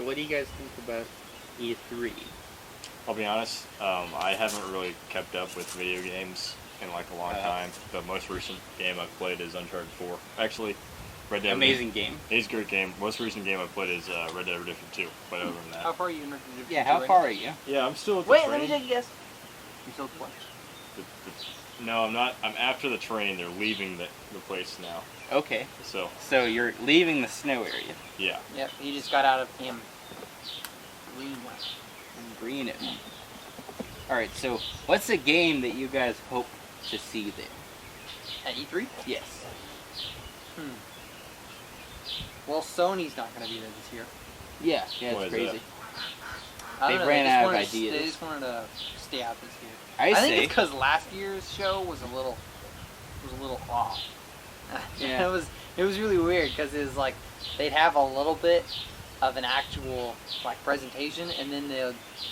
So what do you guys think about E3? I'll be honest, I haven't really kept up with video games in like a long time. The most recent game I've played is Uncharted 4. Actually, Red Dead Amazing game. It's a great game. Most recent game I've played is Red Dead Redemption 2. But other than that, How far are you in Red Dead Redemption 2? Yeah, how far are you? yeah, I'm still at the Wait, train. let me take a guess. You're still at what? No, I'm not. I'm after the train. They're leaving the place now. Okay. So So you're leaving the snow area. yeah. Yep, he just got out of him. Green. And green it. Alright, so what's a game that you guys hope to see there? At E3? Yes. Well, Sony's not going to be there this year. Yeah, Why it's is crazy. I don't They know, ran just out of wanted ideas. They just wanted to stay out this year. I think say, it's because last year's show was a little off. Yeah. It was really weird because it was like they'd have a little bit of an actual like presentation, and then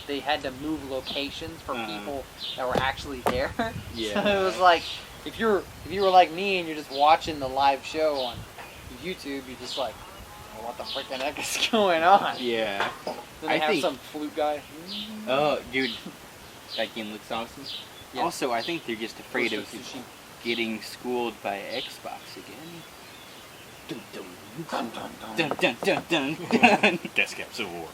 they had to move locations for people that were actually there. Yeah. So it was like if you were like me and you're just watching the live show on YouTube, you're just like, oh, what the freaking heck is going on? yeah. Then they have think- some flute guy. Oh, dude. That game looks awesome. Yeah. Also, I think they're just afraid of Sushi. getting schooled by Xbox again. Dun, dun, Dun dun dun dun dun. Gascap Civil War.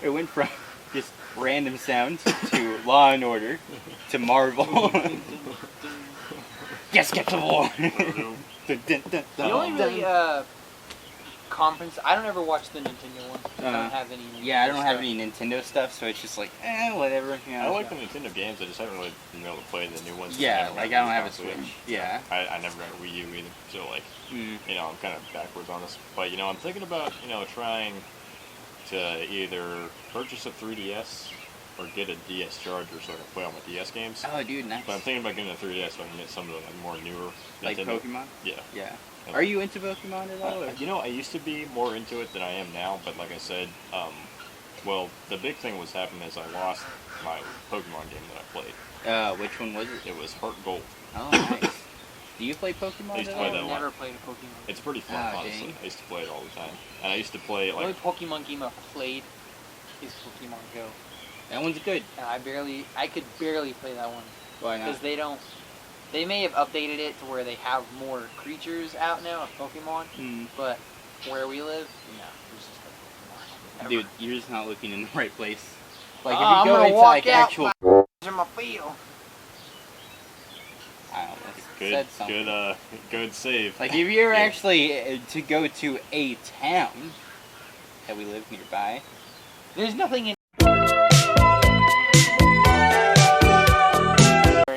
It went from just random sounds to Law and Order to Marvel. Yes, get the war. Dun, dun, dun, The dun, only really dun. conference I don't ever watch the Nintendo one. I don't have any. Yeah, I don't have stuff. any Nintendo stuff, so it's just like, whatever. You know, I like the Nintendo games. I just haven't really been able to play the new ones. Yeah, never like got I don't have a console yet. Switch. Yeah. I never got a Wii U either. So like, you know, I'm kind of backwards on this. But you know, I'm thinking about trying to either purchase a 3DS or get a DS charger so I can play all my DS games. Oh, dude, nice. But I'm thinking about getting a 3DS so I can get some of the like, more newer Like Nintendo. Pokemon? Yeah. Yeah. Are you into Pokemon at all? Or? You know, I used to be more into it than I am now, but like I said, well, the big thing was happening is I lost my Pokemon game that I played. Which one was it? It was Heart Gold. Oh, nice. Do you play Pokemon I used at to play all? that I've one. never played a Pokemon. It's pretty fun, Oh, honestly. dang. I used to play it all the time. And I used to play it The only like... Pokemon game I've played is Pokemon Go. That one's good. And I could barely play that one. Why Because they may have updated it to where they have more creatures out now of Pokemon, but where we live, no, there's just no Pokemon. Dude, you're just not looking in the right place. Like, if I'm you go gonna into, walk like, out actual... in my field. I don't know, Good, said something. good save. Like, if you're Yeah. actually to go to a town that we live nearby... There's nothing in.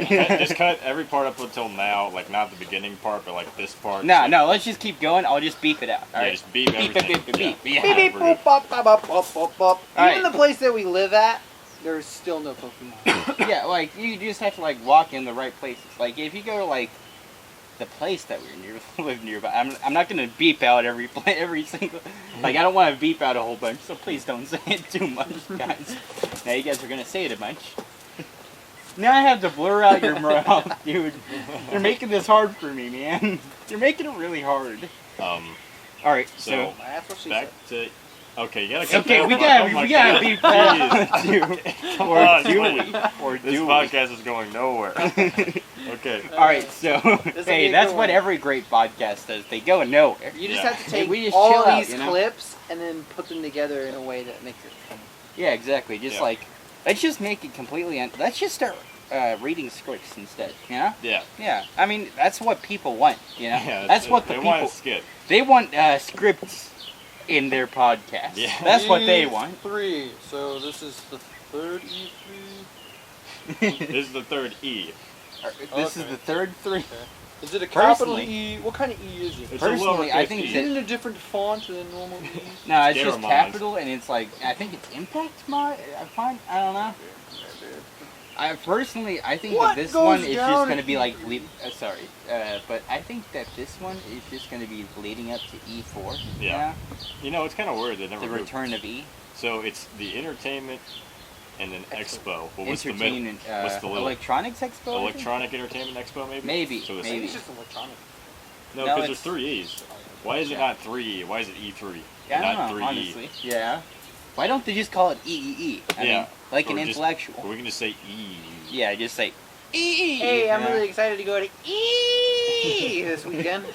Just cut every part up until now, like not the beginning part, but like this part. No, like, no, let's just keep going. I'll just beep it out. Yeah, Alright? just beep everything. Beep, beep, beep, beep. Yeah. Yeah. Beep, we're boop, bop, bop, bop, bop, bop, bop. Alright. Even the place that we live at, there's still no Pokemon. Yeah, like, you just have to, like, walk in the right places. Like, if you go to, like, the place that we live nearby, I'm not gonna beep out every single... Like, I don't want to beep out a whole bunch, so please don't say it too much, guys. Now you guys are gonna say it a bunch. Now I have to blur out your mouth, dude. You're making this hard for me, man. You're making it really hard. Alright, so... That's what she back said. to... Okay, you gotta cut Okay, that we part. gotta my gotta God. beep that Jeez. Come Or on, do buddy. we? Or This do we? podcast is going nowhere. Okay. Alright, so... This'll be Hey, a that's good what one. every great podcast does. They go nowhere. You just Yeah. have to take We just all chill out, these you know? clips and then put them together in a way that makes it funny. Yeah, exactly. Just Yeah. like, let's just make it completely... Let's just start reading scripts instead, you know? Yeah. Yeah, I mean, that's what people want, you know? Yeah, that's what the they people... want to skip. They want scripts in their podcast. Yeah. That's what they want. E3. So this is the third E3. This is the third E. This is Okay. the third three. Is it a capital E? What kind of E is it? It's a Personally, I lowercase think E. that... Isn't it a different font than normal E? No, it's just Scaramond. capital, and it's like, I think it's impact mod, font? I don't know. I think What that this goes one is down just going to in be like, but I think that this one is just going to be leading up to E4. Yeah. You know, it's kind of weird they never The moved. return of E. So it's the entertainment and then Expo. Well, what's the middle? Entertainment, What's the little? Electronics Expo? I think? Electronic Entertainment Expo, maybe? Maybe, So I think it's just electronic. No, No, because there's it's- 3 E's. Why is it Yeah. not 3E? Why is it E3? Yeah, I not don't know, 3E. honestly. Yeah. Why don't they just call it EEE? I mean, like an Or just- intellectual. Or we can just say E. Yeah, just say EE. Hey, I'm you know? really excited to go to E this weekend.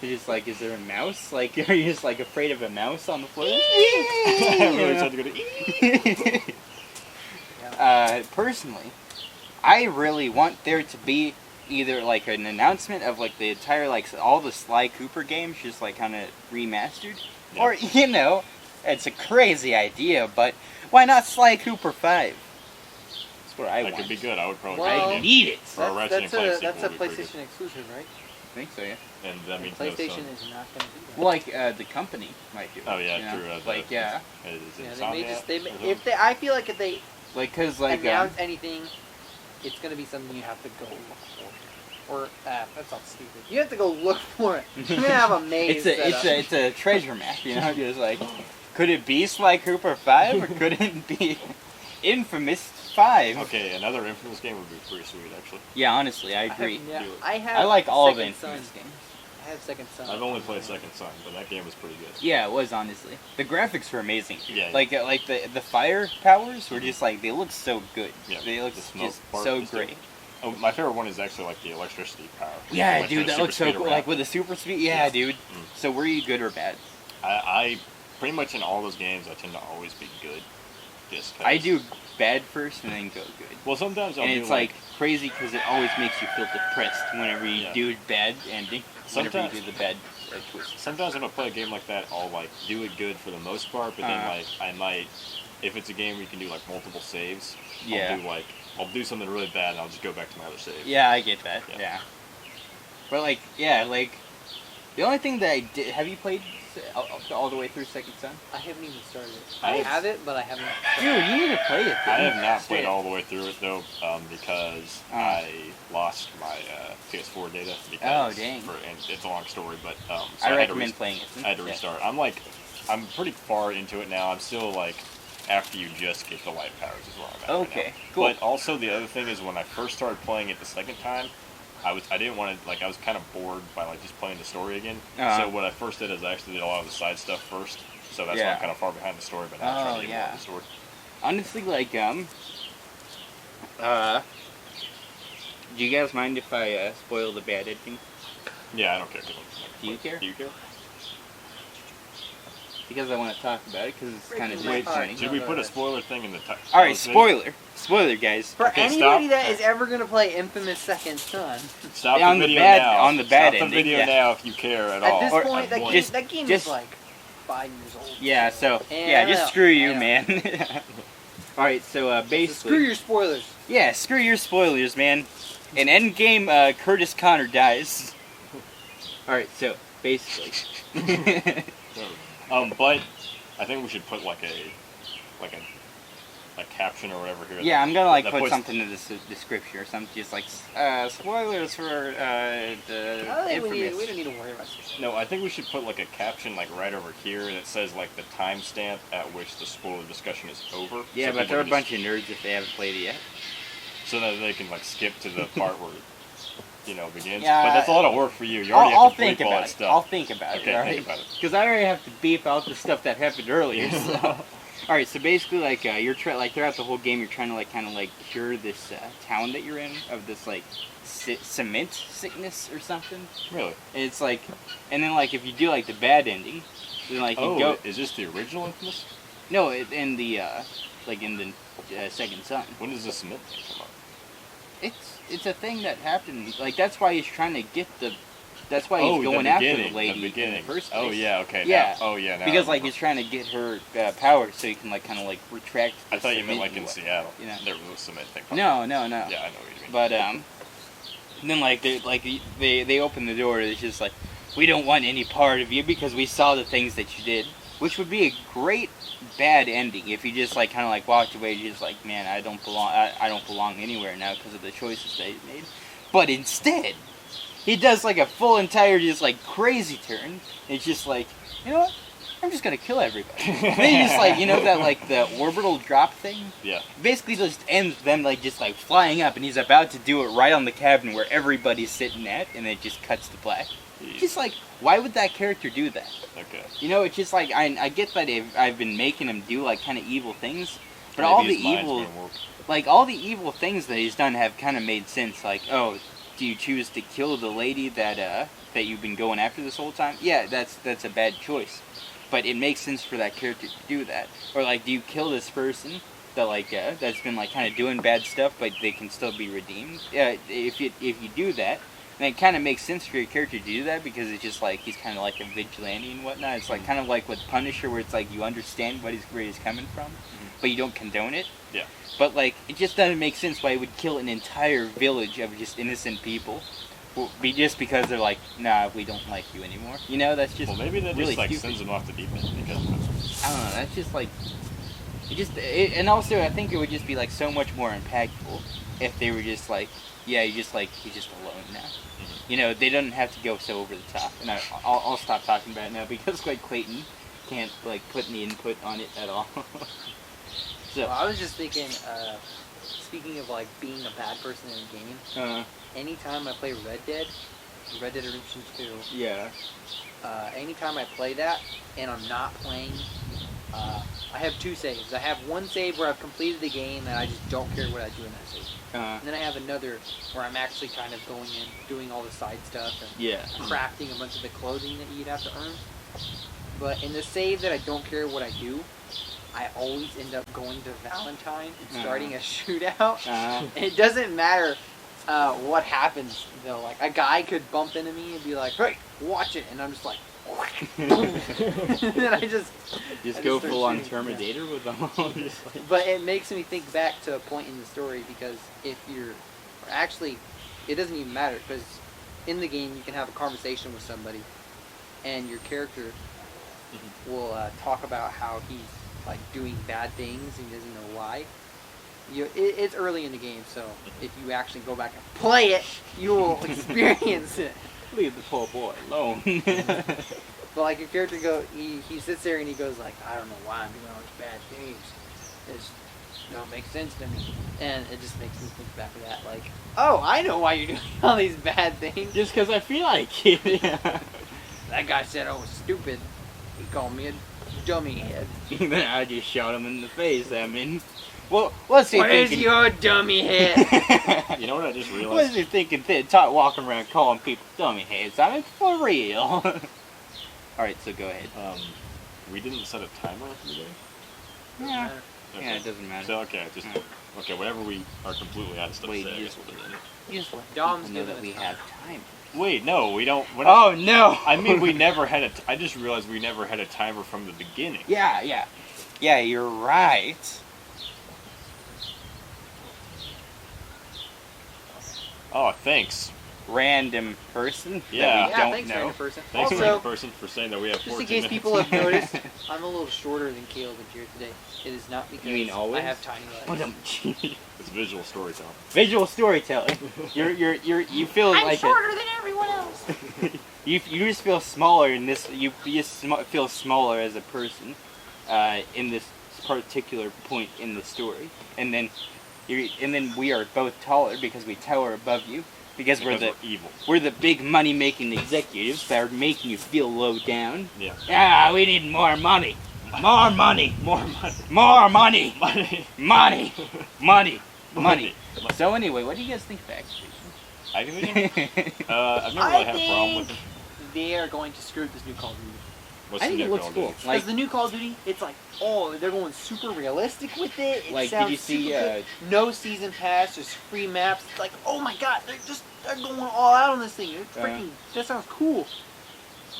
You're just like, is there a mouse? Like, are you just like afraid of a mouse on the floor? I'm really excited to go to E. Personally, I really want there to be either like an announcement of like the entire like all the Sly Cooper games just like kind of remastered, Yeah. or it's a crazy idea, but why not Sly Cooper 5? That's what I That want. could be good. I would probably Well, I need it. For a Ratchet and Clank That's a sequel would be pretty PlayStation exclusive, right? I think so, yeah. And that means PlayStation no is not going to do that. Well, like the company might do it. Oh yeah, you know? true. Like yeah, Is it Yeah, they may Insomniac just or something? if they. I feel like if they like cause like announce anything, it's going to be something you have to go look for. Or that sounds stupid. You have to go look for it. You're gonna have a maze. it's a treasure map, you know. Just like, could it be Sly Cooper 5 or could it be Infamous 5? Okay, another Infamous game would be pretty sweet, actually. Yeah, honestly, I agree. I have. I like all of the Second Son. Infamous games. I have Second Son. I've only played Second Son, but that game was pretty good. Yeah, it was honestly. The graphics were amazing. Yeah. Like the fire powers were just like they look so good. Yeah, They look the smoke just part so was good. great. Oh, my favorite one is actually like the electricity power. Yeah, Like dude, the that super looks so speed cool. around. Like with the super speed. Yeah, Yeah. dude. So were you good or bad? I pretty much in all those games I tend to always be good. Just 'cause. I do bad first and then go good. Well, sometimes I'll And do it's like crazy because it always makes you feel depressed whenever you Yeah. do bad ending. Whenever Sometimes- you do the bad twist. Sometimes when I play a game like that, I'll like do it good for the most part, but then like I might, if it's a game where you can do like multiple saves, Yeah. I'll do something really bad and I'll just go back to my other save. Yeah, I get that. Yeah. Yeah. But like, yeah, like the only thing that I did. Have you played all the way through Second Son? I haven't even started it. I I have- have it, but I haven't. Dude, you need to play it. I have not Straight played up. all the way through it though, because I lost my PS4 data. Because Oh, dang. And it's a long story, but so I had to recommend playing it. I had to Yeah. restart. I'm pretty far into it now. I'm still like after you just get the light powers is where I'm at. Okay, right now. cool. But also the other thing is when I first started playing it the second time, I didn't want to I was kind of bored by like just playing the story again. Uh-huh. So what I first did is I actually did a lot of the side stuff first. So that's why Yeah. I'm kind of far behind the story, but now I'm trying Oh, to get more yeah. of the story. Honestly, like, do you guys mind if I spoil the bad ending? Yeah, I don't care. Do you care? Do you care? Because I want to talk about it because it's kind of Breaking my heart. disappointing. Should we put a spoiler thing in the title? All right, spoiler, guys. For Okay, anybody stop. that is ever going to play Infamous Second Son, Stop On the the video bad- now. on the bad Stop ending, the video yeah. now if you care at at all. this Or- point, that Just- game, that game just- is like 5 years old. Yeah, so Yeah, I just know, screw you, I know. man. All right, so So basically, screw your spoilers. yeah, screw your spoilers, man. In Endgame, Curtis Connor dies. All right, so basically, But I think we should put like a caption or whatever here. yeah, I'm gonna like that put puts- something in the description or something, just like spoilers for I don't think we Infamous. don't need to worry about spoilers. No, I think we should put like a caption like right over here that says like the timestamp at which the spoiler discussion is over. Yeah, so but people they're a can bunch of nerds if they haven't played it yet. so that they can like skip to the part where begins. Yeah, but that's a lot of work for you. You already I'll have to think bleep all about that it. stuff. I'll think about Okay, it. All think right? about it. Because I already have to beep out the stuff that happened earlier. So. All right, so basically, like you're like throughout the whole game, you're trying to like kind of like cure this town that you're in of this like cement sickness or something. Really? And it's like, and then like if you do like the bad ending, then like you go. Is this the original Infamous? No, in the like in the Second Son. When does the cement thing come up? It's a thing that happened. Like that's why he's trying to get the. That's why he's the going after beginning, the lady the beginning. in the first Oh place. yeah, okay. Yeah. Now, oh yeah. Now Because I like remember. he's trying to get her power so he can like kind of like retract. I the thought you meant cement like in and Seattle. you know. There was a cement thing. No. Yeah, I know what you mean. But then like they open the door. It's just like we don't want any part of you because we saw the things that you did, which would be a great bad ending if you just like kind of like walked away, just like man, I don't belong. I don't belong anywhere now because of the choices that he made. But instead, he does like a full entire just like crazy turn. It's just like you know what? I'm just gonna kill everybody. And then you just like, that like the orbital drop thing? Yeah. Basically just ends them like just like flying up, and he's about to do it right on the cabin where everybody's sitting at, and it just cuts to black. Jeez. Just like, why would that character do that? Okay. It's just like, I get that I've been making him do like kind of evil things, but Maybe all the his mind's evil, gonna work. like all the evil things that he's done have kind of made sense. Like, oh, do you choose to kill the lady that you've been going after this whole time? Yeah, that's a bad choice, but it makes sense for that character to do that. Or like, do you kill this person that like that's been like kind of doing bad stuff, but they can still be redeemed? Yeah, if you do that, then it kind of makes sense for your character to do that, because it's just like he's kind of like a vigilante and whatnot. It's like kind of like with Punisher, where it's like you understand where he's coming from, but you don't condone it. Yeah. But like, it just doesn't make sense why he would kill an entire village of just innocent people, just because they're like, nah, we don't like you anymore. That's just Well, maybe that really just like stupid. sends him off the deep end because of it. I don't know. That's just like, and also I think it would just be like so much more impactful if they were just like, yeah, he's just alone now. They don't have to go so over the top. And I'll stop talking about it now because like Clayton can't like put any input on it at all. So Well, I was just thinking, speaking of like being a bad person in a game, anytime I play Red Dead Redemption 2, yeah. anytime I play that and I'm not playing, I have two saves. I have one save where I've completed the game and I just don't care what I do in that save. And then I have another where I'm actually kind of going in, doing all the side stuff and Yeah. crafting a bunch of the clothing that you'd have to earn. But in the save that I don't care what I do, I always end up going to Valentine and starting a shootout. It doesn't matter what happens though. Like a guy could bump into me and be like, "Hey, watch it," and I'm just like, and then I just go start full on shooting. Terminator with them all. Just like, But it makes me think back to a point in the story, because if you're actually, it doesn't even matter, because in the game you can have a conversation with somebody, and your character will talk about how he's like doing bad things and he doesn't know why. It's early in the game, so if you actually go back and play it, you will experience it. leave the poor boy alone. But like your character he sits there and he goes like, I don't know why I'm doing all these bad things. It don't make sense to me. And it just makes me think back to that, like, oh, I know why you're doing all these bad things. Just because I feel like it. That guy said I was stupid. He called me a dummy head. Then I just shot him in the face. I mean, well, what's he Where's thinking? your dummy head? You know what I just What is realized? he thinking? Walking around calling people dummy heads. I mean, for real. All right, so go ahead. We didn't set a timer for the game. Yeah. Okay. Yeah, it doesn't matter. So okay, just okay. Whenever we are completely out of stuff Wait, to say, I you guess we'll do that. You just let Dom's people know giving that we us have time. Wait, no, we don't. We're not, Oh no! I mean, we never had a. I just realized we never had a timer from the beginning. Yeah. You're right. Oh, thanks. Random person Yeah. that we Yeah, don't thanks, know. random person. Thanks, Also, random person, for saying that we have just 14 in case minutes. people have noticed, I'm a little shorter than Caleb here today. It is not because You mean always? I have tiny legs. It's visual storytelling. Visual storytelling. You feel I'm like shorter than everyone else. you just feel smaller in this. You just feel smaller as a person in this particular point in the story, and then we are both taller because we tower above you because We're evil. we're the big money making executives that are making you feel low down. Yeah. Ah, we need more money. More money. More money. More money. Money. Money. Money. Money. Money. So anyway, what do you guys think of Activision? Activision? I've never really had a problem with them. They are going to screw this new Call of Duty. What's I the think it new looks Call of cool. Duty? Because Like, the new Call of Duty, it's like, oh, they're going super realistic with it. It Like, did sounds you see, super good. No season pass, just free maps. It's like, oh my god, they're going all out on this thing. It's freaking, that sounds cool.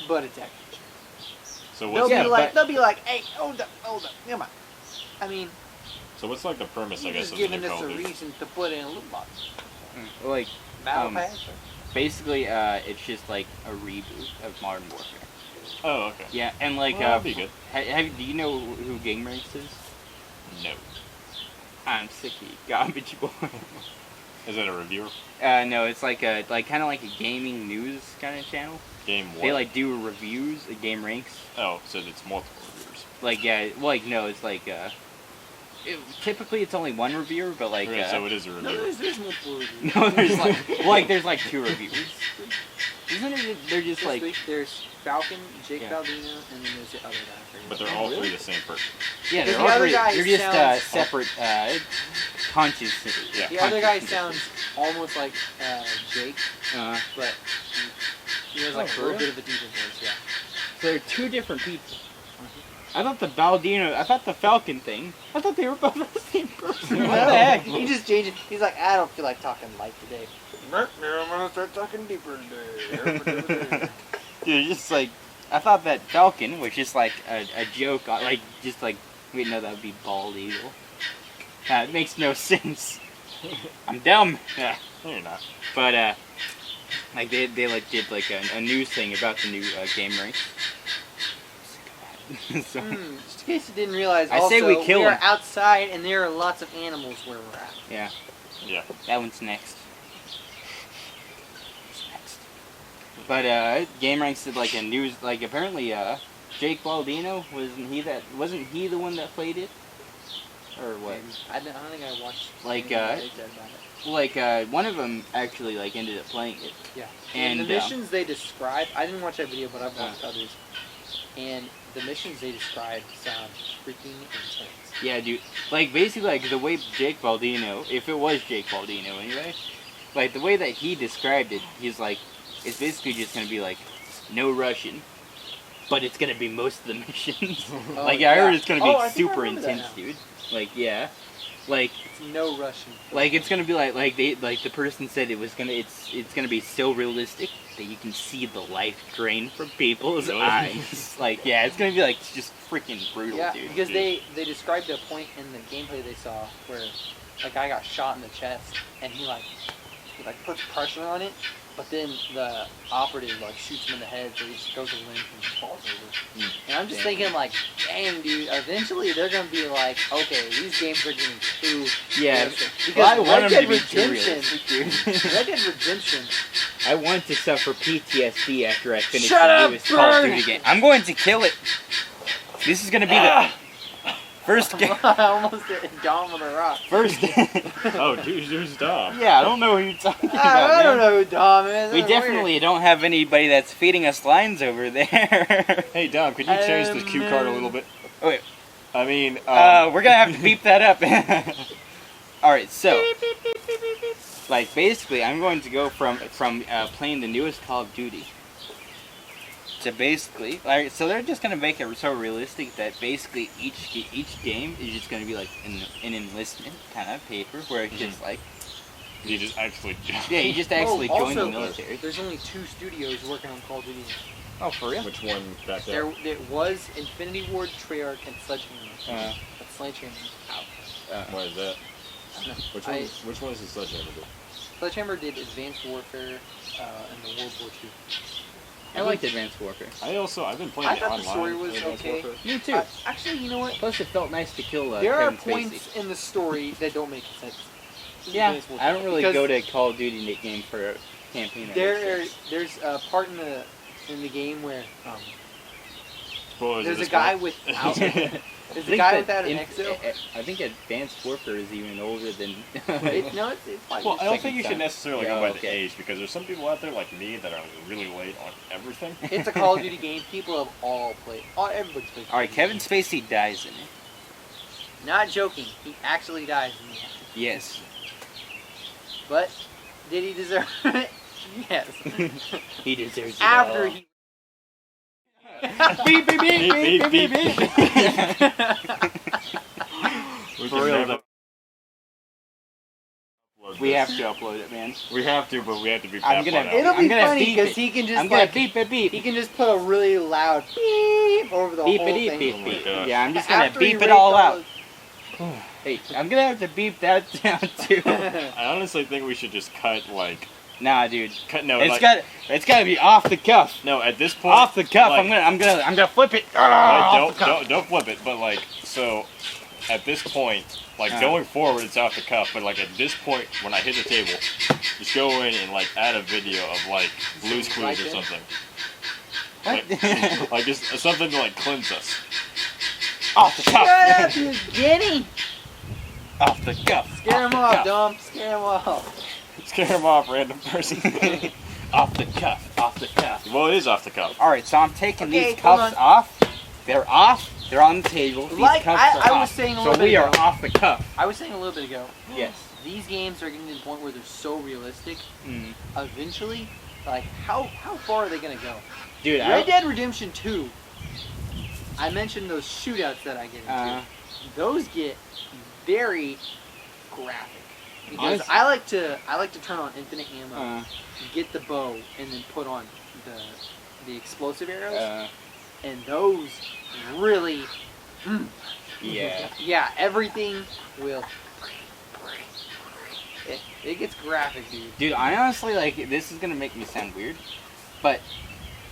But it's Activision. So They'll what's Yeah, be like, hey, hold up, come on. I mean, so what's like the premise? I you're guess just of the giving new us Call a of Duty? reason to put in a loot box. like Battle Um, pass. basically, it's just like a reboot of Modern Warfare. Oh, okay. Yeah, and like, Well, that'd be good. do you know who Game Ranks is? No. I'm sick of you, garbage boy. Is it a reviewer? No, it's like kind of like a gaming news kind of channel. Game what? They like do reviews, game ranks. Oh, so it's multiple reviewers. Like yeah, well, like no, it's like typically it's only one reviewer, but like Okay, so it is a No, reviewer. there's multiple reviews. no, there's there's like two reviewers. Isn't it? They're just This like week there's Falcon, Jake Yeah. Baldino, and then there's the other guy. But they're all three the same person. yeah, Because they're the all other three, guy they're just sounds- separate consciousness. Yeah. The other guy consciousness. sounds almost like Jake, but he has like Oh, a for little real? bit of a deeper voice. Yeah. So they're two different people. I thought the Falcon thing. I thought they were both the same person. What the heck? He just changed it. He's like, I don't feel like talking light today. I'm gonna start talking deeper today. Dude, just like I thought that Falcon was just like a joke, like just like wait no, that would be bald eagle. It makes no sense. I'm dumb. Yeah, No, you're not. but like they like did like a news thing about the new game ranks. So, Just in case you didn't realize, I also, say we kill are him. outside and there are lots of animals where we're at. yeah, Yeah. that one's next. What's next? But Game Ranks did like a news like apparently Jake Baldino wasn't he the one that played it? Or what? I don't think I watched. Like, anything they said about it. Like one of them actually like ended up playing it. Yeah. And the missions they described, I didn't watch that video, but I've watched others. And the missions they described sound freaking intense. Yeah, dude. Like basically like the way Jake Baldino, if it was Jake Baldino anyway, like the way that he described it, he's like it's basically just gonna be like no Russian. But it's gonna be most of the missions. Oh, like I yeah. heard it's gonna be I think I super remember that intense, now. dude. Like yeah. Like It's no Russian. it's gonna be like they like the person said it was gonna it's gonna be so realistic that you can see the life drain from people's Really? eyes. Like yeah, it's gonna be like just freaking brutal, Yeah, dude. because they described a point in the gameplay they saw where a guy got shot in the chest and he puts pressure on it, but then the operative like shoots him in the head, so he just goes limp and just falls over. And I'm just thinking like, dang, dude, eventually they're gonna be like, okay, these games are getting too Yeah, realistic. well, Because I want Red them Dead to be too Redemption, realistic, dude. Red Dead Redemption, I want to suffer PTSD after I finish Shut the up, newest Call of Bird! Duty game. I'm going to kill it. This is gonna be the first game. I almost hit Dom with a rock. First. Oh, dude, there's Dom. Yeah, I don't know who you're talking about. I don't man. know who Dom is. We That's weird. definitely don't have anybody that's feeding us lines over there. Hey, Dom, could you change the cue card a little bit? Oh, wait. I mean, We're gonna have to beep that up. Alright, so like basically I'm going to go from playing the newest Call of Duty to basically like so they're just gonna make it so realistic that basically each game is just gonna be like an enlistment kind of paper where it's just like you just actually. yeah you just actually join the also, military. There's only 2 studios working on Call of Duty. Oh, for real? Which one back There there? was Infinity Ward, Treyarch, and Sledgehammer. Uh, But Sledgehammer's out. Why is that? No, Which one is the Sledgehammer do? Sledgehammer did Advanced Warfare and the World War II. I liked Advanced Warfare. I've been playing I it thought online. the story was Advanced okay. Warfare. Me too. Actually, you know what? Plus, it felt nice to kill There are Kevin points Spacey. in the story that don't make sense. Yeah, Advanced Warfare. I don't really Because go to Call of Duty game for a campaign. There's a part in the game where Spoilers there's of a this guy one. without there's a guy without an exo. I think Advanced Warfare is even older than. It's like Well, I don't Second think you should time. necessarily Yeah, go by okay. the age because there's some people out there like me that are really late on everything. it's a Call of Duty game. People have all played. Everybody's played. All right, Kevin Spacey dies in it. Not joking. He actually dies in the end. Yes. But did he deserve it? Yes. He deserves it. After all. he. beep beep beep beep beep beep. We For can real, never upload We this. have to upload it, man. We have to, but we have to be. I'm gonna- It'll I'm be gonna funny beep because it. he can just I'm gonna like beep it beep. he can just put a really loud beep over the Beep whole it thing. beep Oh my beep. gosh. Yeah, I'm just gonna After he beep it raped all out. those- Hey, I'm gonna have to beep that down too. I honestly think we should just cut like Nah, dude. no. It's like, gotta be off the cuff. no. At this point, Off the cuff. like, I'm gonna flip it. like, Off the cuff. don't flip it. But like so, at this point, like going forward, it's off the cuff. But like at this point, when I hit the table, just go in and like add a video of like Blue's Clues or something. Like just something to like cleanse us. Off the cuff. Shut up, you guinea! Off the cuff. Scare him off, Dom. Scare him off. Scare him off, random person. Off the cuff. Off the cuff. Well, it is off the cuff. All right, so I'm taking Okay, these hold cuffs on. off. They're off. They're on the table. These Like cuffs I are was off. saying a So little bit we are ago. off the cuff. I was saying a little bit ago. Yes. These games are getting to the point where they're so realistic. Mm. Eventually, like how far are they gonna go? Dude, Red Dead Redemption 2. I mentioned those shootouts that I get into. Those get very graphic because I like to turn on infinite ammo, get the bow, and then put on the explosive arrows, and those really, yeah. everything will. It gets graphic, dude. Dude, I honestly, like, this is gonna make me sound weird, but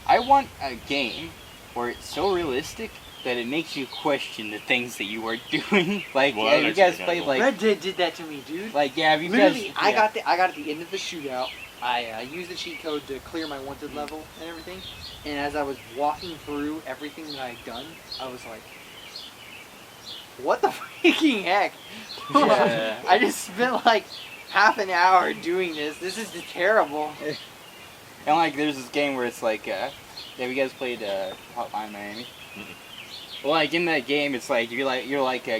I want a game where it's so realistic that it makes you question the things that you are doing. Like, Well, have you that's guys actually played, kinda like... Red Dead did that to me, dude. Like, yeah, have you Literally, guys... I got at the end of the shootout. I used the cheat code to clear my wanted level and everything. And as I was walking through everything that I'd done, I was like, "What the freaking heck?" Yeah. I just spent like half an hour doing this. This is terrible. And, like, there's this game where it's like, have you guys played Hotline Miami? Well, like, in that game, it's like, you're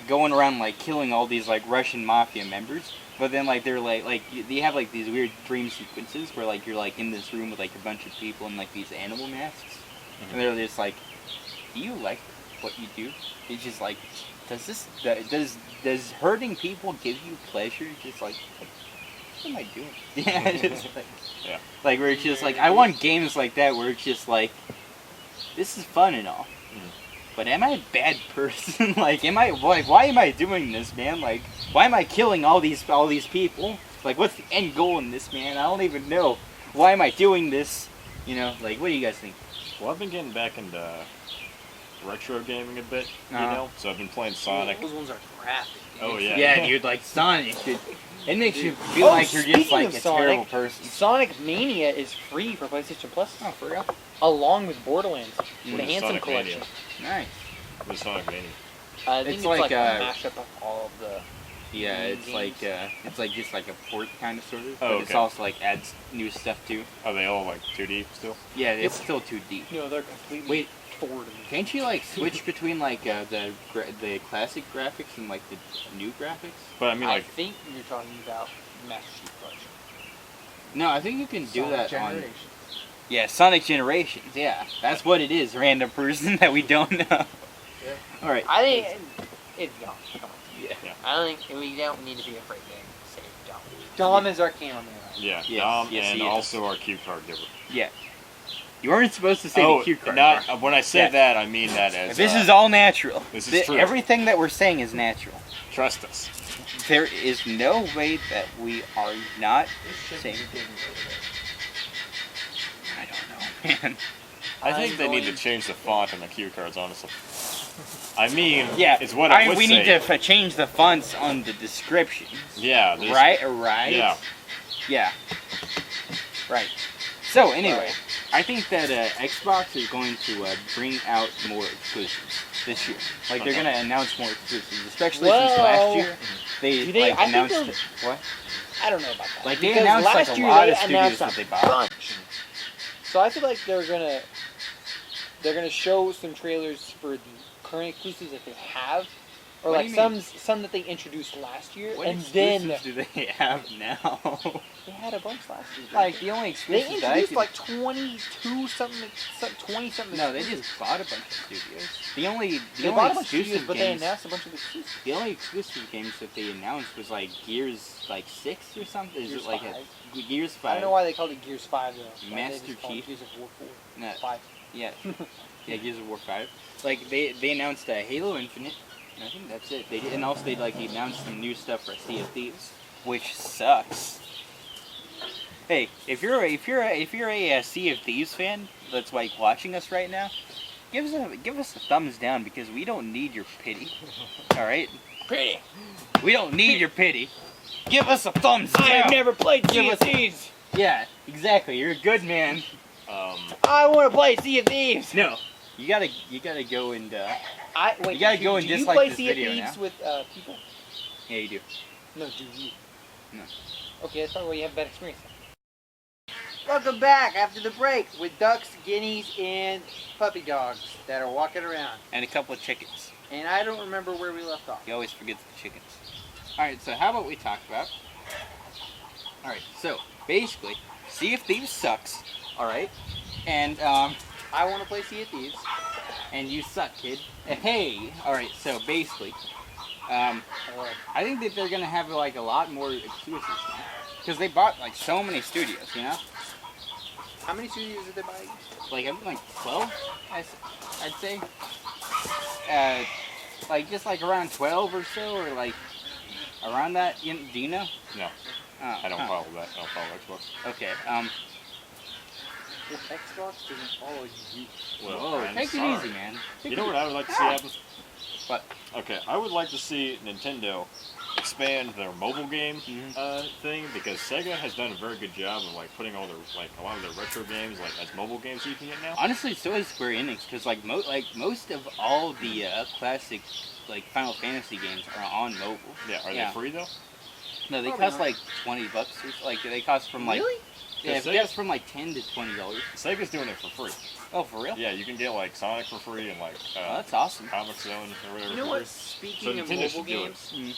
going around, like, killing all these, like, Russian mafia members. But then, like, they're like you have, like, these weird dream sequences where, like, you're, like, in this room with, like, a bunch of people in, like, these animal masks. And they're just like, do you like what you do? It's just like, does hurting people give you pleasure? Just like, what am I doing? Yeah, just like, Yeah. Like, where it's just like, I want games like that where it's just like, this is fun and all. But am I a bad person? Like, why am I doing this, man? Like, why am I killing all these people? Like, what's the end goal in this, man? I don't even know. Why am I doing this? You know, like, what do you guys think? Well, I've been getting back into retro gaming a bit, you know? So I've been playing Sonic. Those ones are graphic. Oh, yeah. Yeah, dude, like, Sonic, dude. It makes you feel like you're just, like, a terrible person. Sonic Mania is free for PlayStation Plus, Oh, for real? along with Borderlands, with a Sonic Handsome Mania. collection. Nice. With Sonic Mania. I think It's it's like, like a mashup of all of the. Yeah, it's games. like just like a port kind of sort of, but Oh, it's okay. also like adds new stuff too. Are they all like 2D still? Yeah, it's still 2D. No, they're completely Wait, forward. can't you like switch between like the classic graphics and like the new graphics? But I mean, I like, think you're talking about Master Chief Collection. No, I think you can do Sonic that on. Generations. Yeah, Sonic Generations. Yeah, that's what it is. Random person that we don't know. Yeah. All right. I think it's dumb. Come on. Yeah. I don't think we don't need to be afraid to say dumb. Dom is our cameraman. yeah, Yes, Dom, yes, and he is. also our cue card giver. Yeah. You weren't supposed to say Oh, the cue card. not, when I say Yeah. that, I mean that as... This is all natural. This is true. Everything that we're saying is natural. Trust us. There is no way that we are not saying. I don't know, man. I think they need to change the font on the cue cards, honestly. I mean, Yeah, it's what I would we say. need to change the fonts on the descriptions. Yeah, there's- Right? Yeah. Yeah. Right. So, anyway, I think that Xbox is going to bring out more exclusives this year. Like, they're going to announce more exclusives, especially since last year. They, do they- like, I think announced... What? I don't know about that. Like, they Because announced, like, last a year lot they of studios announced that a they bought. bunch. So I feel like they're gonna show some trailers for the current exclusives that they have, or What like do you some that they introduced last year, What and then exclusives do they have now? they had a bunch last year. Like, the only they exclusives that I introduced could... like 22 something, 20 something. No, they just bought a bunch of studios. The only They bought a bunch of exclusive studios, but they games... announced a bunch of exclusives. The only exclusive games that they announced was like Gears like 6 or something. Is Gears it like 5. a Gears 5? I don't know why they called it Gears 5 though. Why they Master just call it Chief. Gears of War 4. No, 5. yeah, yeah, Gears of War 5. Like they announced Halo Infinite, and I think that's it. They did, and also they announced some new stuff for Sea of Thieves, which sucks. Hey, if you're a Sea of Thieves fan that's like watching us right now, give us a thumbs down because we don't need your pity. All right, Pity. We don't need your pity. Give us a thumbs down. I have never played Sea Give of us- Thieves. Yeah, exactly. You're a good man. I want to play Sea of Thieves. No, you gotta go and Wait, You gotta go and do you dislike play this Sea of video Thieves now. with people? yeah, you do. No, do you? No. Okay, that's probably why you have a bad experience. Welcome back after the break with ducks, guineas, and puppy dogs that are walking around. And a couple of chickens. And I don't remember where we left off. You always forget the chickens. All right, so how about we talk about? All right, so basically, Sea of Thieves sucks. All right, and I want to play Sea of Thieves. and you suck, kid. Hey, all right. So basically, I think that they're gonna have like a lot more exclusives now, because they bought like so many studios. You know, How many studios did they buy? like I think like 12. I'd say. Like just like around 12 or so, or like around that. Do you know? No, Oh, I don't huh. follow that. I don't follow Xbox. Okay. If Xbox doesn't follow you. Well, Whoa, I'm take sorry. it easy, man. You know what I would like to see happen? What? Okay, I would like to see Nintendo expand their mobile game Mhm. thing, because Sega has done a very good job of like putting all their like a lot of their retro games like as mobile games that you can get now. Honestly, so is Square Enix, because like most of all the classic like Final Fantasy games are on mobile. Yeah, are Yeah. they free though? No, they Probably cost not. like $20 or like they cost from like Really? yeah, Because it gets from like $10 to $20. Sega's doing it for free. Oh, for real? Yeah, you can get like Sonic for free and like Oh, that's awesome. Comic Zone or whatever. You know for what? free. Speaking of Nintendo mobile should do it. games, Mm.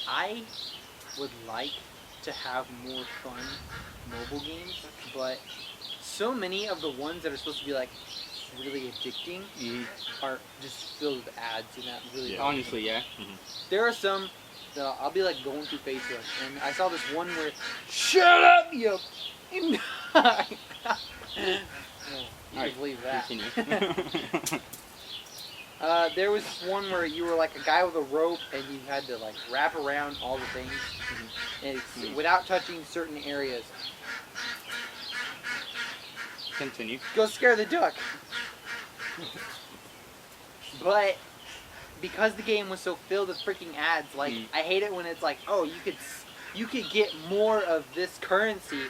I would like to have more fun mobile games, but so many of the ones that are supposed to be like really addicting Mhm. are just filled with ads and that really. Yeah. Honestly, yeah. There are some that I'll be like going through Facebook, and I saw this one where, shut up, you. You Alright, can believe that. Continue. There was one where you were like a guy with a rope, and you had to like wrap around all the things, and it's, without touching certain areas. Continue. Go scare the duck. But because the game was so filled with freaking ads, like I hate it when it's like, oh, you could get more of this currency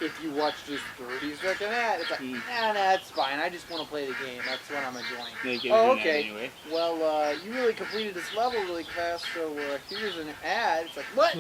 if you watch this 30-second ad. It's like, nah, it's fine. I just want to play the game. That's what I'm enjoying. They give Oh, you an ad okay. Anyway. Well, you really completed this level really fast, so here's an ad. It's like, what?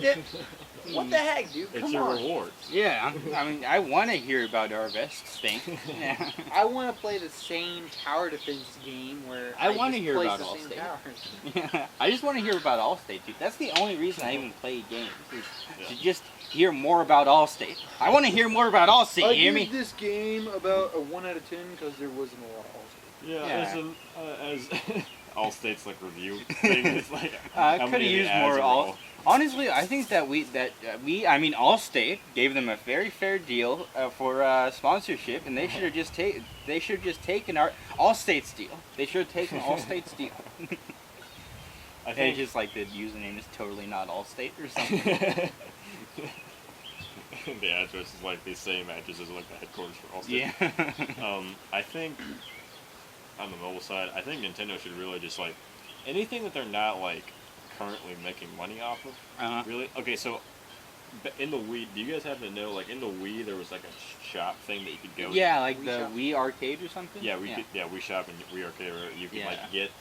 What the heck, dude? It's Come your on. reward. Yeah, I mean, I want to hear about Arvest's thing. Yeah. I want to play the same tower defense game where I wanna just hear place about the all same state. towers. Yeah, I just want to hear about Allstate, dude. That's the only reason I even play games, is Yeah. to just hear more about Allstate. I want to hear more about Allstate, I you hear gave me? this game about a 1 out of 10 because there wasn't a lot of Allstate. Yeah, Yeah. as all states like review thing. It's like I how could have many of the used ads more are all. Honestly, I think that I mean, Allstate gave them a very fair deal for sponsorship, and they should have just taken our Allstate's deal. They should have taken Allstate's deal. I And think it's just like the username is totally not Allstate or something. the address is like the same address as like the headquarters for Allstate. Yeah. I think on the mobile side, I think Nintendo should really just like anything that they're not like currently making money off of. Really? Okay, so in the Wii, do you guys happen to know, like in the Wii, there was like a shop thing that you could go. Yeah, like Wii the Shop. Wii Arcade or something. Yeah, Wii Shop and Wii Arcade. Or you could Yeah. like get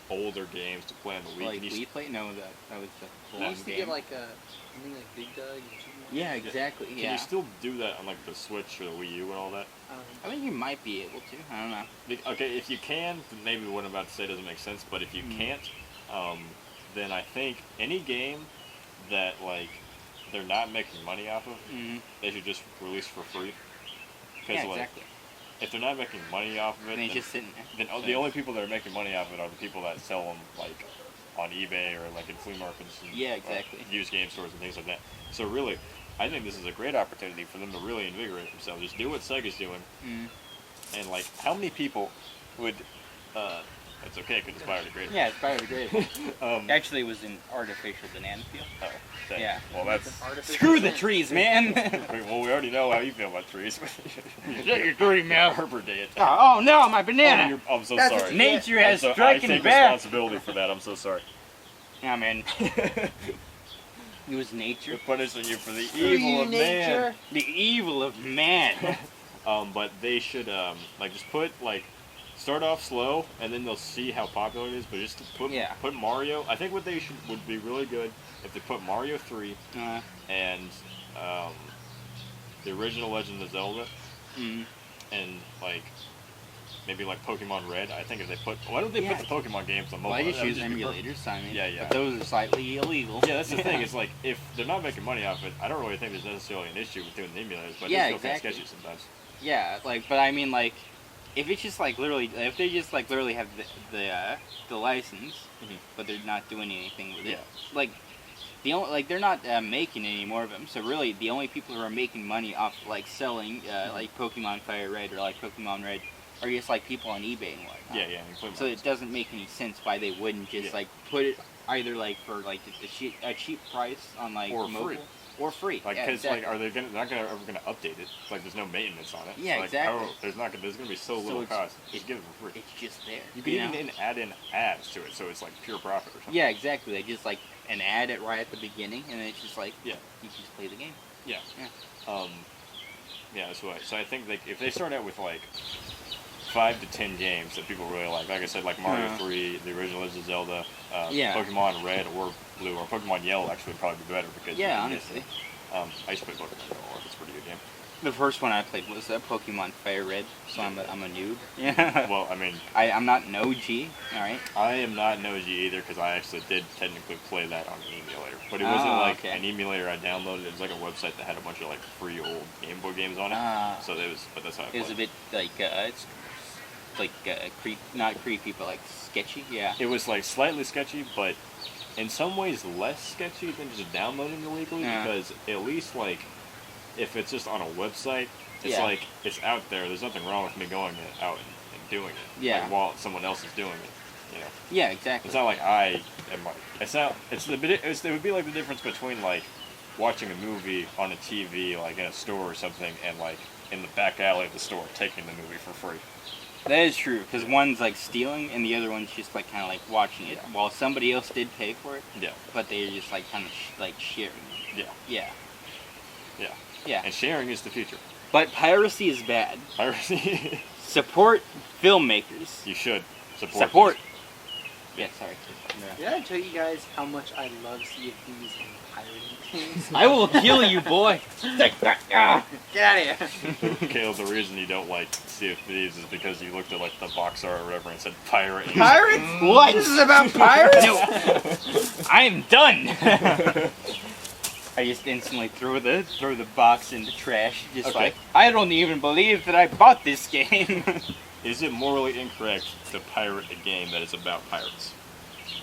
older games to play on the Wii. Like Can you Wii Play? No, that was the You long used to game. get like something like Big Doug. And something like Yeah, that. exactly. Can Yeah. you still do that on like the Switch or the Wii U and all that? I mean, you might be able to. I don't know. Okay, if you can, then maybe what I'm about to say doesn't make sense. But if you can't, then I think any game that like they're not making money off of, they should just release for free. Because Yeah, like exactly. if they're not making money off of it, And it's then, just sitting there. then the only people that are making money off of it are the people that sell them like on eBay or like in flea markets. And, Yeah, exactly. used game stores and things like that. So really, I think this is a great opportunity for them to really invigorate themselves. Just do what Sega's doing, and like how many people would. It's okay because it's biodegradable. Yeah, it's biodegradable. Actually, it was an artificial banana peel. Oh, dang. Yeah. Well, that's. Artificial Screw the scent. trees, man. Well, we already know how you feel about trees. Your tree, man. Arbor Day attack. Oh no, my banana! I'm so That's what sorry. you Nature I'm has so, I stricken take back. responsibility for that. I'm so sorry. Yeah, man. It was nature. They're punishing you for the Screw evil you, of man. nature. The evil of man. But they should like just put like start off slow, and then they'll see how popular it is. But just to put Mario. I think what they would be really good if they put Mario 3 and the original Legend of Zelda, and like maybe like Pokemon Red. I think if they put why don't they put the Pokemon games on mobile? Well, I just That would use be emulators, perfect. Simon. Yeah. But those are slightly illegal. Yeah, that's the thing. It's like if they're not making money off it, I don't really think there's necessarily an issue with doing the emulators, but Yeah, it's still exactly. kind of sketchy sometimes. Yeah, like, but I mean, like, if it's just like literally, if they just like literally have the license, but they're not doing anything with it, like, the only they're not making any more of them. So really, the only people who are making money off like selling like Pokemon Fire Red or like Pokemon Red are just like people on eBay and whatnot. Yeah. So it doesn't make any sense why they wouldn't just like put it either like for like a cheap price on like or mobile free. Or free. Like, yeah, because exactly. like, are they ever gonna update it? It's like there's no maintenance on it. Yeah, like, exactly. There's gonna be so little cost. Just give it for free. It's just there. You can even add in ads to it, so it's like pure profit or something. Yeah, exactly. They just like an ad it right at the beginning, and then it's just like Yeah. you can just play the game. Yeah. Yeah. Yeah, that's why. So I think like if they start out with like 5 to 10 games that people really like I said, like Mario 3, the original Legend of Zelda, Pokemon Red or Blue, or Pokemon Yellow actually would probably be better because honestly. I used to play Pokemon Yellow. It's a pretty good game. The first one I played was Pokemon Fire Red, so I'm a noob. Yeah. Well, I mean, I'm not an OG. All right. I am not an OG either because I actually did technically play that on an emulator, but it wasn't like an emulator I downloaded. It was like a website that had a bunch of like free old Game Boy games on it. So but that's how I played. It was a bit like it's like not creepy, but like sketchy. Yeah. It was like slightly sketchy, but in some ways less sketchy than just downloading illegally because at least like if it's just on a website, it's like it's out there. There's nothing wrong with me going out and doing it. Yeah. Like, while someone else is doing it, you know. Yeah, exactly. It's not like I am like it would be like the difference between like watching a movie on a TV like in a store or something and like in the back alley of the store taking the movie for free. That is true, because one's like stealing and the other one's just like kind of like watching it while somebody else did pay for it. Yeah. But they're just like kind of like sharing. Yeah. Yeah. Yeah. Yeah. And sharing is the future. But piracy is bad. Piracy. Support filmmakers. You should support. Yeah, sorry. Did I tell you guys how much I love Sea of Thieves and pirating things? I will kill you, boy. Get out of here. Caleb, the reason you don't like Sea of Thieves is because you looked at like the box art or whatever and said pirate. Pirates? What? This is about pirates? No. I am done. I just instantly throw the box in the trash, just like I don't even believe that I bought this game. Is it morally incorrect to pirate a game that is about pirates?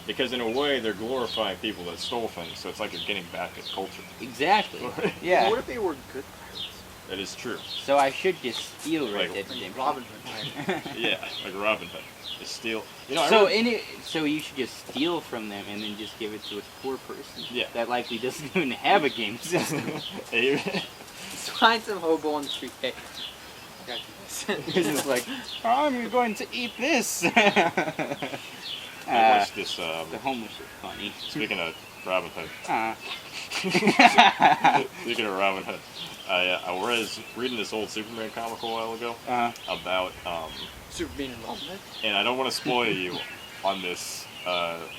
Because in a way, they're glorifying people that stole things, so it's like you're getting back at culture. Exactly. Yeah. What if they were good pirates? That is true. So I should just steal Red Dead Like Redemption. Robin Hood. Yeah, like Robin Hood. Just steal. You know, So you should just steal from them and then just give it to a poor person. Yeah. That likely doesn't even have a game system. Just find some hobo on the street. Hey, I got you He's just like, I'm going to eat this. I watched this. The homeless are funny. Speaking of Robin Hood. Speaking of Robin Hood, I was reading this old Superman comic a while ago about Superman and Robin Hood. and I don't want to spoil you on this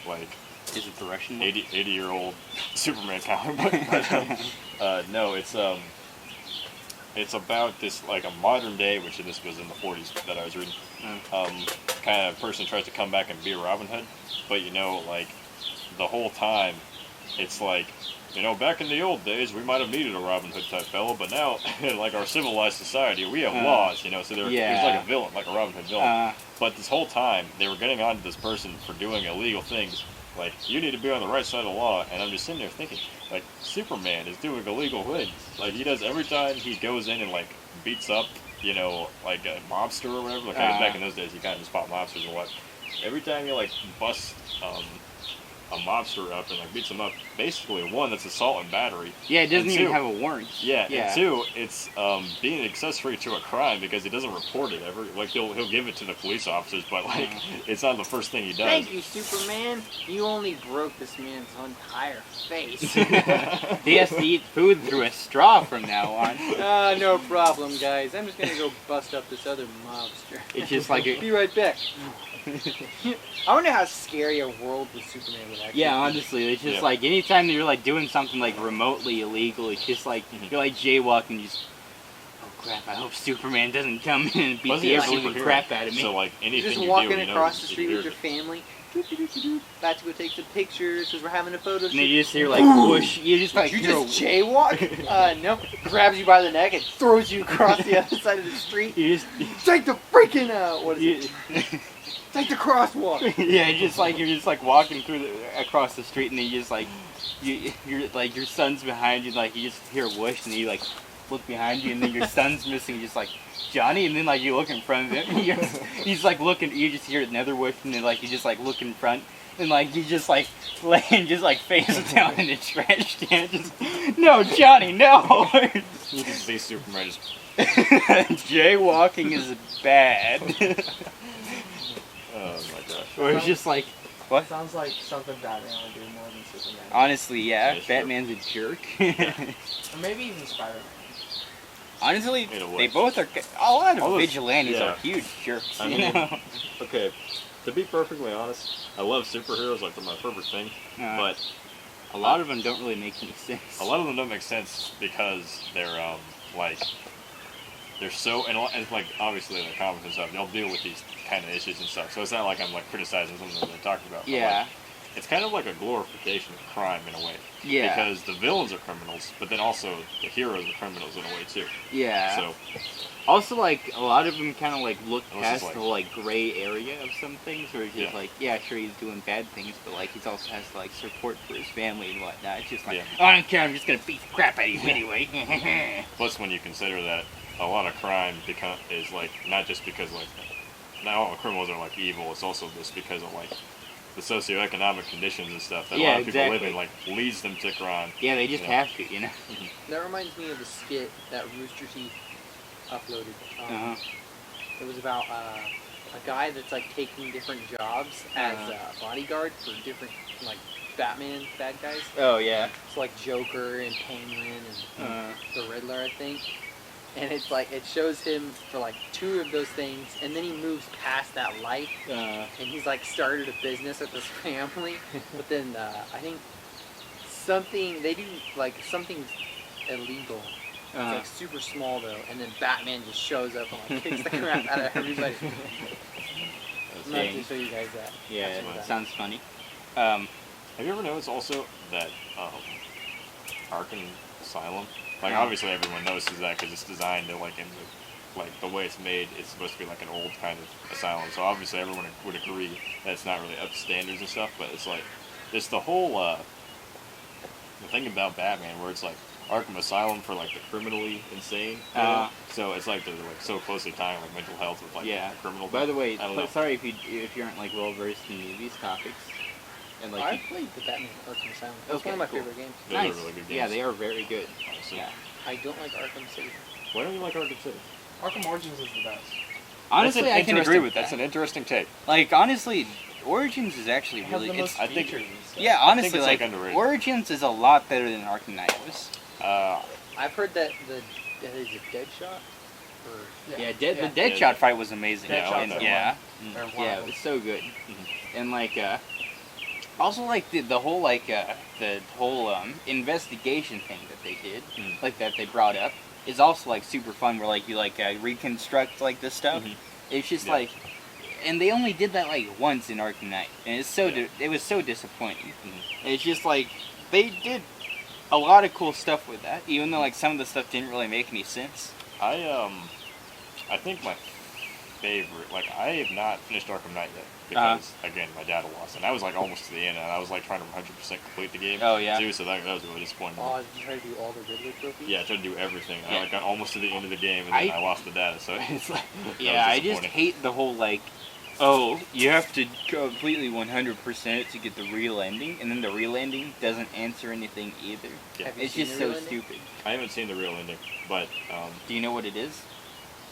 like Is it the Russian one? 80-year-old Superman comic book. But, no, it's about this like a modern day, which this was in the 40s that I was reading. Kind of person tries to come back and be a Robin Hood, but you know, like the whole time, it's like, you know, back in the old days, we might have needed a Robin Hood type fellow, but now, in like our civilized society, we have laws, you know. So there's like a villain, like a Robin Hood villain. But this whole time, they were getting on to this person for doing illegal things. Like, you need to be on the right side of the law, and I'm just sitting there thinking, like, Superman is doing illegal things. Like, he does every time he goes in and, like, beats up, you know, like a mobster or whatever. Like, back in those days, you kind of just fought mobsters or what. Every time you, like, bust, a mobster up and like beats him up. Basically, one, that's assault and battery. Yeah, it doesn't And even two- have a warrant. Yeah, Yeah. and two, it's being an accessory to a crime because he doesn't report it ever. Like he'll give it to the police officers, but like it's not the first thing he does. Thank you, Superman. You only broke this man's entire face. He has to eat food through a straw from now on. No problem, guys. I'm just gonna go bust up this other mobster. It's just like a, Be right back. I wonder how scary a world with Superman would actually yeah, be. honestly, it's just Yeah. like anytime you're like doing something like remotely illegal, it's just like you're like jaywalking, you just oh crap! I hope Superman doesn't come in and beat Plus, the he's a absolute superhero. crap out of me. So like You're anything just you walking do, you know, across the he street with hears your it. family. About to go take some pictures because we're having a photo and shoot. then you just hear like whoosh, you just like You hear just jaywalk? Nope. Grabs you by the neck and throws you across the other side of the street. you just Take the freaking what is you, it? Take the crosswalk. yeah, you're just like walking through across the street, and then you just like you're like your son's behind you, like you just hear a whoosh, and you like look behind you, and then your son's missing, you're just like Johnny, and then like you look in front of him, he's like looking, you just hear another whoosh, and then like you just like look in front. And like you just like laying just like face down in the trash can, just no Johnny, no. You can see Superman just Jaywalking is bad. oh my gosh. Or it's just like what? Sounds like something Batman would do more than Superman. Honestly, yeah, That's true. Batman's a jerk. Or maybe even Spider-Man. Honestly, In a way. they both are. A lot of All those- vigilantes yeah. are huge jerks. I you mean, know? okay, to be perfectly honest, I love superheroes, like they're my favorite thing, but a lot of them don't really make any sense. a lot of them don't make sense because they're like they're so and like obviously in the comics and stuff they'll deal with these kind of issues and stuff. So it's not like I'm like criticizing something that they're talking about. But, Yeah. like, it's kind of like a glorification of crime in a way. Yeah. Because the villains are criminals, but then also the heroes are criminals in a way too. Yeah. So Also, like, a lot of them kind of, like, look Unless past it's, like- the, like, gray area of some things, where it's just, Yeah. like, yeah, sure, he's doing bad things, but, like, he's also has, like, support for his family and whatnot. It's just like, Yeah. oh, I don't care, I'm just gonna beat the crap out of you anyway. plus when you consider that a lot of crime is like not just because like not all criminals are like evil, it's also just because of like the socioeconomic conditions and stuff that a Yeah, lot of people live exactly. in like leads them to crime. Yeah, they just Yeah. have to, you know? That reminds me of a skit that Rooster Teeth uploaded. Uh-huh. It was about a guy that's like taking different jobs as a bodyguard for different like Batman bad guys. Oh, yeah. It's like Joker and Penguin and the Riddler, I think. And it's like it shows him for like 2 of those things, and then he moves past that life, and he's like started a business with his family. But then I think they do like something illegal. It's like super small though, and then Batman just shows up and like kicks the crap out of everybody. I'm not to show you guys that. Yeah, That's what it that- sounds funny. Have you ever noticed also that Arkham Asylum, like obviously everyone notices that because it's designed to like in the way it's made, it's supposed to be like an old kind of asylum. So obviously everyone would agree that it's not really up to standards and stuff. But it's like it's the whole the thing about Batman where it's like Arkham Asylum for like the criminally insane. You know? So it's like they're like so closely tying like mental health with like Yeah. the criminal. By the way, I don't know. sorry if you aren't, like, well-versed in these topics. And, like, I played the Batman Arkham Asylum. It's Okay, one of my cool. favorite games. Those are nice. really good Yeah, games. they are very good. Honestly. Yeah. I don't like Arkham City. Why don't you like Arkham City? Arkham Origins is the best. Honestly, That's an I can agree interesting- with that. That's an interesting take. Like, honestly, Origins is actually It has really... the most I think- features and stuff. Yeah, honestly, it's, like, like, underrated. Origins is a lot better than Arkham Knight was. I've heard that that is a Deadshot. Or Yeah, Yeah. the Deadshot fight was amazing. Deadshot's And, the yeah, Or one yeah, of it them. was so good. And, like, also, like, the whole, like, investigation thing that they did, like, that they brought up, is also, like, super fun, where, like, you, like, reconstruct, like, this stuff. Mhm. It's just, Yeah. like... And they only did that, like, once in Arkham Knight. And it's so Yeah. it was so disappointing. It's just, like, they did a lot of cool stuff with that, even though, like, some of the stuff didn't really make any sense. I think my favorite, like, I have not finished Arkham Knight yet because again my dad lost, and I was like almost to the end, and I was like trying to 100% complete the game. Oh, yeah. Too, so that was really disappointing. Oh, did you try to do all the Riddler trophies? Yeah, I tried to do everything. Yeah. I like, got almost to the end of the game, and then I lost the data, so it's like that Yeah, was I just disappointing. hate the whole, like, oh, you have to completely 100% to get the real ending, and then the real ending doesn't answer anything either. Yeah. Have you It's seen just the so real ending? stupid. I haven't seen the real ending, but Do you know what it is?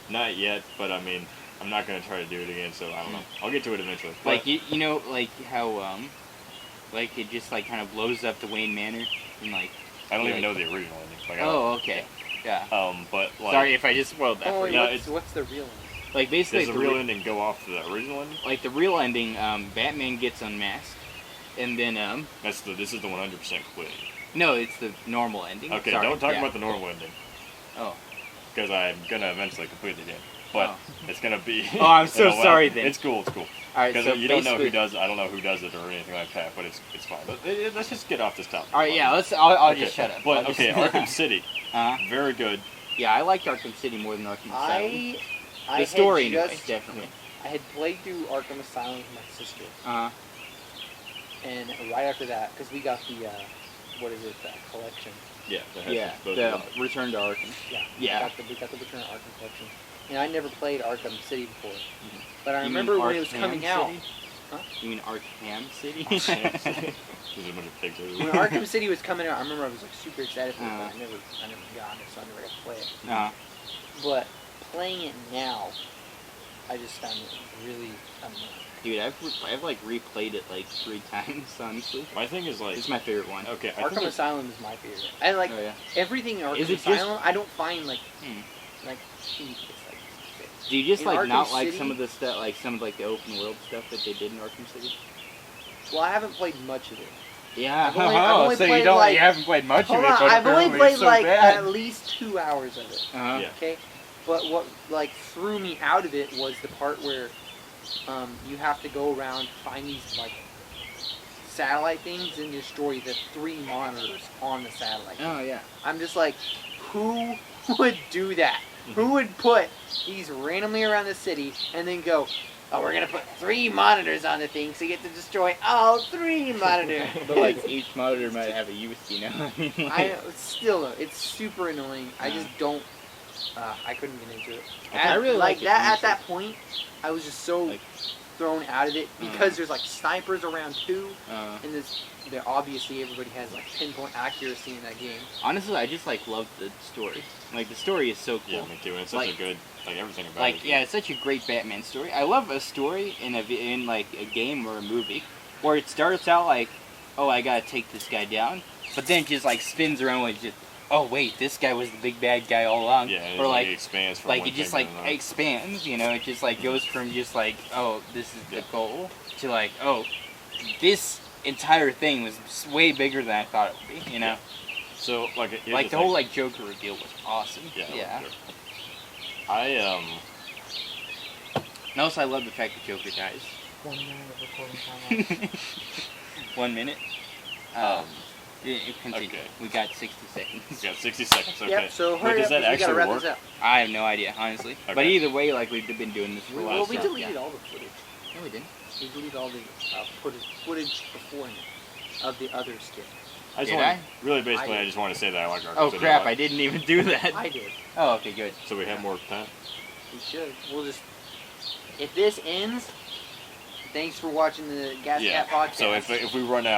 not yet. But I mean, I'm not gonna try to do it again, so I don't know. I'll get to it eventually. But, Like you know, like how like it just like kind of blows up the Wayne Manor, and like. I don't even like- know the original ending. Like, I Oh, okay. Yeah. but like, Sorry if I just spoiled that Oh, for wait, you. No, what's the real one? Like basically, does the real ending go off the original ending? like the real ending, Batman gets unmasked, and then This is the 100% complete. no, it's the normal ending. Okay, Sorry, don't talk yeah. about the normal ending Oh. because I'm gonna eventually complete it again. But it's gonna be. Oh, I'm in so a while. sorry then. It's cool. It's cool. All right, Because so you don't know who basically- does. I don't know who does it or anything like that. But it's fine. But let's just get off this topic. All right, yeah. I'll Okay, just shut up. But I'll just- okay, Arkham City, very good. Yeah, I liked Arkham City more than Arkham Asylum. I The story, had anyway, just, definitely. I had played through Arkham Asylum with my sister, and right after that, because we got the what is it, that collection? Yeah. Yeah, both the of them. Return to Arkham. Yeah. Yeah. We got the Return to Arkham collection, and I never played Arkham City before, but I You remember mean when it was Arkham coming out. City? Huh? You mean Arkham City? There's a bunch of pigs When everywhere. Arkham City was coming out, I remember I was like super excited for it, but I never got it, so I never got to play it. But playing it now, I just found it really annoying. Dude, I've like replayed it like 3 times, honestly. My thing is like, It's my favorite one. okay, I Arkham think it's, Asylum is my favorite. I like Oh yeah. everything in Arkham Is it just- Asylum. I don't find like Hmm. like cheap. It's like Do you just In like Arkham not like City- some of the stuff, like some of like the open world stuff that they did in Arkham City? well, I haven't played much of it. Yeah. I've only so you played, don't, like- you haven't played much Hold of it, on, but I've only apparently played it's so like bad. at least 2 hours of it. Uh-huh. Yeah. Okay, but what like threw me out of it was the part where you have to go around, find these like satellite things and destroy the 3 monitors on the satellite. Oh yeah. I'm just like, who would do that? Who would put these randomly around the city and then go, oh, we're gonna put 3 monitors on the thing, so you get to destroy all 3 monitors. But like each monitor might have a use, you know. I mean, like, I know, it's still though, it's super annoying. I just don't. I couldn't get into it. I really like it, that. At honestly. that point, I was just so Like- thrown out of it because there's like snipers around too, and this. Obviously, everybody has like pinpoint accuracy in that game. honestly, I just like love the story. Like the story is so cool. yeah, me too. And it's such Like- a good, like everything about it. Like is yeah, it's such a great Batman story. I love a story in like a game or a movie where it starts out like, oh, I gotta take this guy down, but then it just like spins around like just, oh wait, this guy was the big bad guy all along. good. Yeah, and or it like expands from like one it just thing like to another. expands, you know. It just like goes from just like, oh, this is the goal to like, oh, this entire thing was way bigger than I thought it would be, you know. So like, here's Like the thing. whole like Joker reveal was awesome. Yeah. Yeah. I And also, I love the fact that Joker dies. 1 minute of recording time. 1 minute. Continue. Okay. We got 60 seconds. got 60 seconds. Okay. Yep. So But hurry does up, that 'cause we gotta actually wrap work? this up. I have no idea, honestly. But Okay. either way, like we've been doing this for a while. Well, we so, deleted yeah. all the footage. No, we didn't. We deleted all the footage beforehand of the other skit. I just Did want, I? really basically, I I just want to say that I like our Oh City a crap! lot. I didn't even do that. I did. Oh, okay, good. So we have more time. We should. We'll just. If this ends, thanks for watching the Gascap podcast. So if we run out.